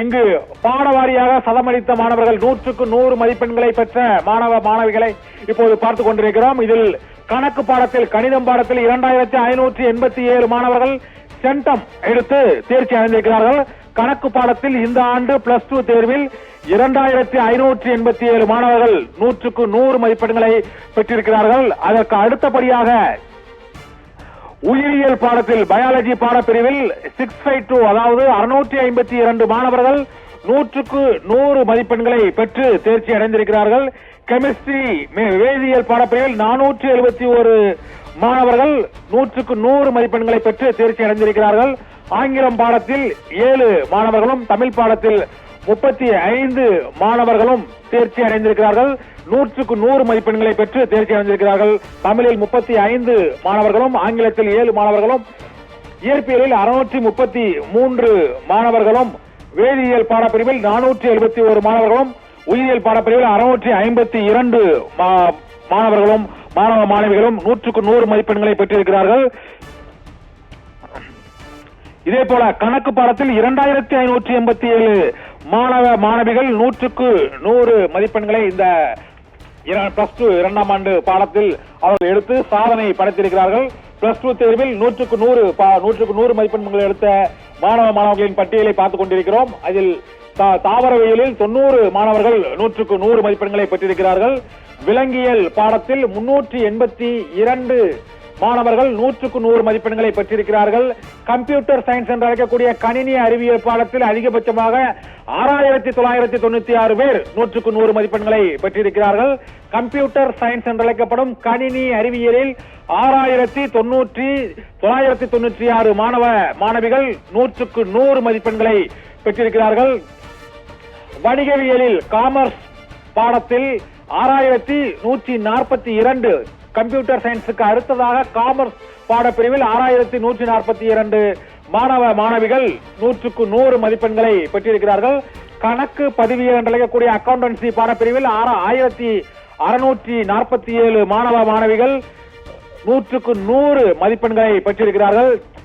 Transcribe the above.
இங்கு பாடவாரியாக சதமடித்த மாணவர்கள் 100க்கு 100 மதிப்பெண்களை பெற்ற மாணவிகளை இப்போது பார்த்துக் கொண்டிருக்கிறோம். இதில் கணக்கு பாடத்தில், கணிதம் பாடத்தில் 2587 மாணவர்கள் சென்டம் எடுத்து தேர்ச்சி அடைந்திருக்கிறார்கள். கணக்கு பாடத்தில் இந்த ஆண்டு +2 தேர்வில் 2587 மாணவர்கள் 100க்கு 100 மதிப்பெண்களை பெற்றிருக்கிறார்கள். அதற்கு அடுத்தபடியாக உயிரியல் பாடத்தில், பயாலஜி பாடப்பிரிவில் 652, அதாவது 652 மாணவர்கள் 100க்கு 100 மதிப்பெண்களை பெற்று தேர்ச்சி அடைந்திருக்கிறார்கள். கெமிஸ்ட்ரி, வேதியியல் பாடப்பிரிவில் 471 மாணவர்கள் 100க்கு 100 மதிப்பெண்களை பெற்று தேர்ச்சி அடைந்திருக்கிறார்கள். ஆங்கிலம் பாடத்தில் 7 மாணவர்களும், தமிழ் பாடத்தில் 35 மாணவர்களும் தேர்ச்சி அடைந்திருக்கிறார்கள். 100க்கு 100 மதிப்பெண்களை பெற்று தேர்ச்சி அடைந்திருக்கிறார்கள். தமிழில் 35 மாணவர்களும், ஆங்கிலத்தில் 7 மாணவர்களும், இயற்பியலில் 633 மாணவர்களும், வேதியியல் பாடப்பிரிவில் 471 மாணவர்களும், உயிரியல் பாடப்பிரிவில் 652 மாணவர்களும் மாணவிகளும் 100க்கு 100 மதிப்பெண்களை பெற்றிருக்கிறார்கள். இதே போல கணக்கு பாடத்தில் 2587 மாணவிகள் 100க்கு 100 மதிப்பெண்களை இந்த +2 2ஆம் ஆண்டு பாடத்தில் அவர்கள் எடுத்து சாதனை படைத்திருக்கிறார்கள். +2 தேர்வில் 100க்கு 100 மதிப்பெண்களை எடுத்த மாணவர்களின் பட்டியலை பார்த்துக் கொண்டிருக்கிறோம். அதில் தாவரவியலில் 90 மாணவர்கள் 100க்கு 100 மதிப்பெண்களை பெற்றிருக்கிறார்கள். விலங்கியல் பாடத்தில் 382 மாணவர்கள் 100க்கு 100 மதிப்பெண்களை பெற்றிருக்கிறார்கள். கம்ப்யூட்டர் சயின்ஸ் என்று அழைக்கக்கூடிய கணினி அறிவியல் பாடத்தில் அதிகபட்சமாக 6996 பேர் 100க்கு 100 மதிப்பெண்களை பெற்றிருக்கிறார்கள். கம்ப்யூட்டர் சயின்ஸ் என்று அழைக்கப்படும் கணினி அறிவியலில் 6996 மாணவிகள் 100க்கு 100 மதிப்பெண்களை பெற்றிருக்கிறார்கள். வணிகவியலில் காமர்ஸ் பாடத்தில் 6142, கம்ப்யூட்டர் சயின்ஸுக்கு அடுத்ததாக காமர்ஸ் பாடப்பிரிவில் 6142 மாணவிகள் 100க்கு 100 மதிப்பெண்களை பெற்றிருக்கிறார்கள். கணக்கு பதிவியல் என்று அழைக்கக்கூடிய அக்கவுண்டன்சி பாடப்பிரிவில் 1647 மாணவிகள் 100க்கு 100 மதிப்பெண்களை பெற்றிருக்கிறார்கள்.